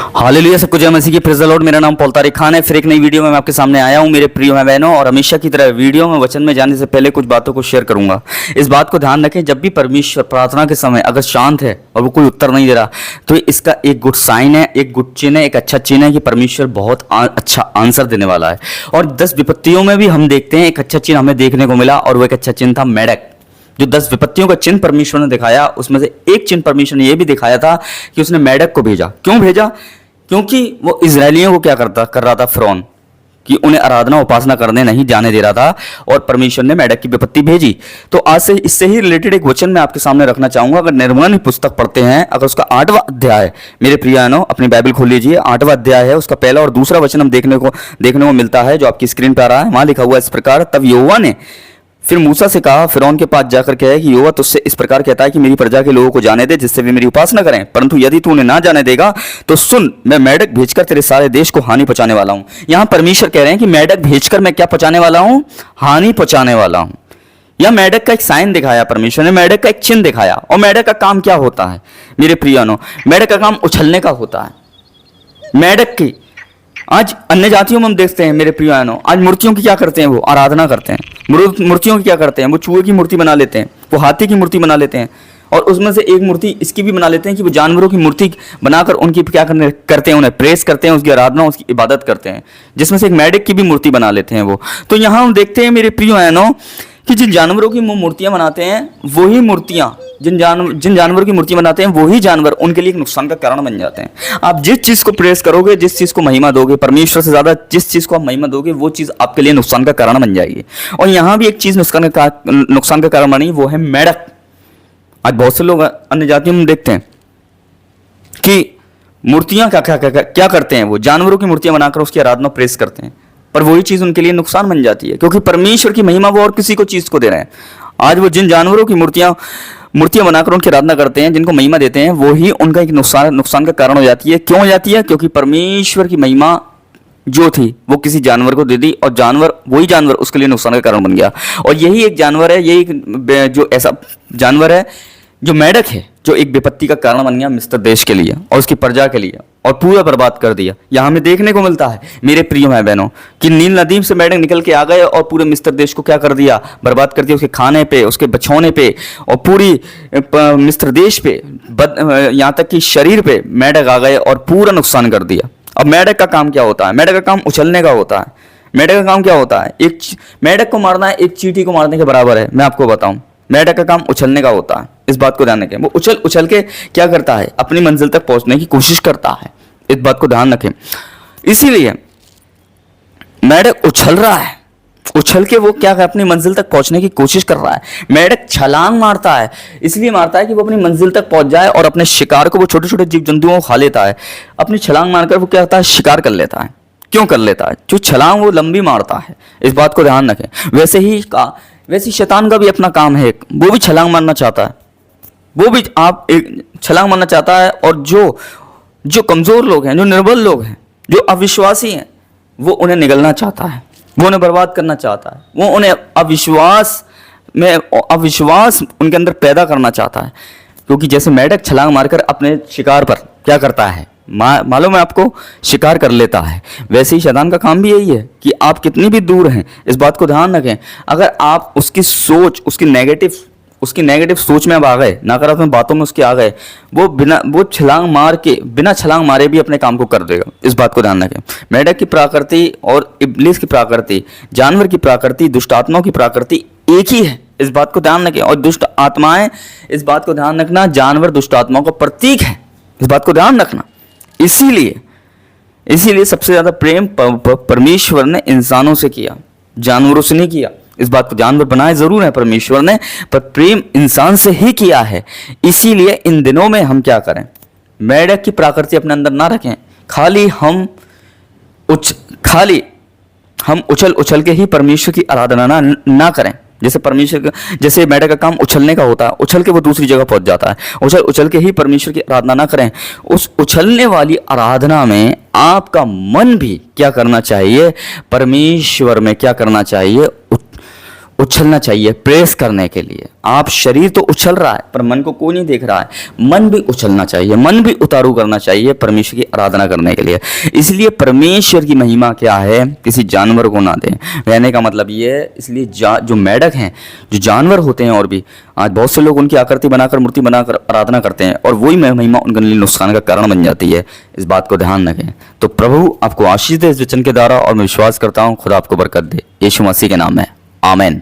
Hallelujah, सबको जय मसीह की, प्रेज़ द लॉर्ड। मेरा नाम पॉल तारिक खान है। फिर एक नई वीडियो में मैं आपके सामने आया हूं मेरे प्रिय भाई बहनों, और हमेशा की तरह वीडियो में वचन में जाने से पहले कुछ बातों को शेयर करूंगा। इस बात को ध्यान रखें, जब भी परमेश्वर प्रार्थना के समय अगर शांत है और वो कोई उत्तर नहीं दे रहा, तो इसका एक गुड साइन है, एक गुड चिन्ह है, एक अच्छा चिन्ह है कि परमेश्वर बहुत अच्छा आंसर देने वाला है। और 10 विपत्तियों में भी हम देखते हैं एक अच्छा चिन्ह हमें देखने को मिला, और वो एक अच्छा चिन्ह था मेढ़क। जो 10 विपत्तियों का चिन्ह परमेश्वर ने दिखाया, उसमें से एक चिन्ह परमेश्वर ने यह भी दिखाया था कि उसने मेढ़क को भेजा। क्यों भेजा? क्योंकि वो इजरायलियों को क्या कर रहा था, फिरौन, कि उन्हें आराधना उपासना करने नहीं जाने दे रहा था, और परमेश्वर ने मेढ़क की विपत्ति भेजी। तो आज से इससे ही रिलेटेड एक वचन मैं आपके सामने रखना चाहूंगा। अगर निर्गमन पुस्तक पढ़ते हैं, अगर उसका 8वां अध्याय, मेरे प्रियानो अपनी बाइबल खोल लीजिए, 8वां अध्याय है, उसका पहला और दूसरा वचन हम देखने को मिलता है, जो आपकी स्क्रीन पर आ रहा है। वहां लिखा हुआ इस प्रकार, तब यहोवा ने फिर मूसा से कहा, फिरौन के पास जाकर कहे कि यहोवा तुझसे इस प्रकार कहता है कि मेरी प्रजा के लोगों को जाने दे, जिससे वे मेरी उपासना करें, परंतु यदि तू उन्हें ना जाने देगा तो सुन, मैं मेढ़क भेजकर तेरे सारे देश को हानि पहुंचाने वाला हूं। यहां परमेश्वर कह रहे हैं कि मेढ़क भेजकर मैं क्या पहुंचाने वाला हूं? हानि पहुंचाने वाला हूं। यह मेढ़क का एक साइन दिखाया परमेश्वर ने, मेढ़क का एक चिन्ह दिखाया। और मेढ़क का काम क्या होता है मेरे प्रियनो? मेढ़क का काम उछलने का होता है। मेढ़क की आज अन्य जातियों में हम देखते हैं मेरे प्रिय बहनों, आज मूर्तियों की क्या करते हैं? वो आराधना करते हैं। मूर्तियों की क्या करते हैं? वो चूहे की मूर्ति बना लेते हैं, वो हाथी की मूर्ति बना लेते हैं, और उसमें से एक मूर्ति इसकी भी बना लेते हैं कि वो जानवरों की मूर्ति बनाकर उनकी क्या करते हैं, उन्हें प्रेस करते हैं, उसकी आराधना, उसकी इबादत करते हैं, जिसमें से एक मेढ़क की भी मूर्ति बना लेते हैं वो। तो यहाँ हम देखते हैं मेरे प्रिय बहनों कि जिन जानवरों की मूर्तियां बनाते हैं, वही मूर्तियां, जिन जानवरों की मूर्ति बनाते हैं, वही जानवर उनके लिए एक नुकसान का कारण बन जाते हैं। आप जिस चीज को प्रेस करोगे, जिस चीज को महिमा दोगे, परमेश्वर से ज्यादा जिस चीज को आप महिमा दोगे, वो चीज आपके लिए नुकसान का कारण बन जाएगी। और यहाँ भी एक चीज नुकसान का कारण बनी, वो है मेढ़क। आज बहुत से लोग अन्य जातियों में देखते हैं कि मूर्तियां क्या करते हैं, वो जानवरों की मूर्तियां बनाकर उसकी आराधना प्रेस करते हैं, पर वही चीज उनके लिए नुकसान बन जाती है, क्योंकि परमेश्वर की महिमा वो और किसी को चीज को दे रहे हैं। आज वो जिन जानवरों की मूर्तियां बनाकर उनकी आराधना करते हैं, जिनको महिमा देते हैं, वो ही उनका एक नुकसान का कारण हो जाती है। क्यों हो जाती है? क्योंकि परमेश्वर की महिमा जो थी वो किसी जानवर को दे दी, और वही जानवर उसके लिए नुकसान का कारण बन गया। और यही एक जानवर है, यही जो ऐसा जानवर है जो मेढ़क है, जो एक विपत्ति का कारण बन गया मिस्र देश के लिए और उसकी प्रजा के लिए, और पूरा बर्बाद कर दिया। यहाँ हमें देखने को मिलता है मेरे प्रिय भाई बहनों कि नील नदी से मेढ़क निकल के आ गए और पूरे मिस्र देश को क्या कर दिया? बर्बाद कर दिया। उसके खाने पे, उसके बछौने पे, और पूरी मिस्र देश पे, यहाँ तक कि शरीर पे मेढ़क आ गए और पूरा नुकसान कर दिया। अब मेढ़क का काम क्या होता है? मेढ़क का काम उछलने का होता है। मेढ़क का काम क्या होता है? एक मेढ़क को मारना है एक चींटी को मारने के बराबर है। मैं आपको बताऊं, मेढ़क का काम उछलने का होता है। इस बात को ध्यान रखें। वो उछल के क्या करता है? अपनी मंजिल तक पहुंचने की कोशिश करता है। इस बात को ध्यान रखें। इसीलिए मेढ़क उछल रहा है, उछल के वो क्या अपनी मंजिल तक पहुंचने की कोशिश कर रहा है। मेढ़क छलांग मारता है, इसलिए मारता है कि वो अपनी मंजिल तक पहुंच जाए और अपने शिकार को, वो छोटे छोटे जीव जंतुओं को खा लेता है। अपनी छलांग मारकर वो क्या होता है? शिकार कर लेता है। क्यों कर लेता है? जो छलांग वो लंबी मारता है। इस बात को ध्यान रखें। वैसे शैतान का भी अपना काम है, वो भी छलांग मारना चाहता है, वो भी आप एक छलांग मारना चाहता है। और जो कमजोर लोग हैं, जो निर्बल लोग हैं, जो अविश्वासी हैं, वो उन्हें निगलना चाहता है, वो उन्हें बर्बाद करना चाहता है, वो उन्हें अविश्वास उनके अंदर पैदा करना चाहता है। क्योंकि जैसे मेढ़क छलांग मारकर अपने शिकार पर क्या करता है, मालूम है आपको, शिकार कर लेता है, वैसे ही शैतान का काम भी यही है कि आप कितनी भी दूर हैं, इस बात को ध्यान रखें। अगर आप उसकी सोच, उसकी नेगेटिव सोच में अब आ गए, नकारात्मक बातों में उसके आ गए, वो छलांग मार के, बिना छलांग मारे भी अपने काम को कर देगा। इस बात को ध्यान रखें। मेढ़क की प्रकृति और इब्लीस की प्रकृति, जानवर की प्रकृति, दुष्ट आत्माओं की प्रकृति एक ही है। इस बात को ध्यान रखें। और दुष्ट आत्माएं, इस बात को ध्यान रखना, जानवर दुष्ट आत्माओं का प्रतीक है। इस बात को ध्यान रखना। इसीलिए सबसे ज्यादा प्रेम परमेश्वर ने इंसानों से किया, जानवरों से नहीं किया। इस बात को, जानवर बनाए जरूर है परमेश्वर ने, पर प्रेम इंसान से ही किया है। इसीलिए इन दिनों में हम क्या करें? मेढ़क की प्रकृति अपने अंदर ना रखें। खाली हम उछल के ही परमेश्वर की आराधना ना करें। जैसे मेढ़क का काम उछलने का होता है, उछल के वो दूसरी जगह पहुंच जाता है। उछल के ही परमेश्वर की आराधना ना करें। उस उछलने वाली आराधना में आपका मन भी क्या करना चाहिए? परमेश्वर में क्या करना चाहिए? उछलना चाहिए प्रेस करने के लिए। आप शरीर तो उछल रहा है पर मन को कोई नहीं देख रहा है। मन भी उछलना चाहिए, मन भी उतारू करना चाहिए परमेश्वर की आराधना करने के लिए। इसलिए परमेश्वर की महिमा क्या है, किसी जानवर को ना दें। कहने का मतलब ये है, इसलिए जो मेढक हैं, जो जानवर होते हैं, और भी आज बहुत से लोग उनकी आकृति बनाकर, मूर्ति बनाकर आराधना करते हैं और वही महिमा उनके लिए नुकसान का कारण बन जाती है। इस बात को ध्यान रखें। तो प्रभु आपको आशीष दे इस वचन के द्वारा, और मैं विश्वास करता हूँ खुदा आपको बरकत दे, यीशु मसीह के नाम में, आमीन।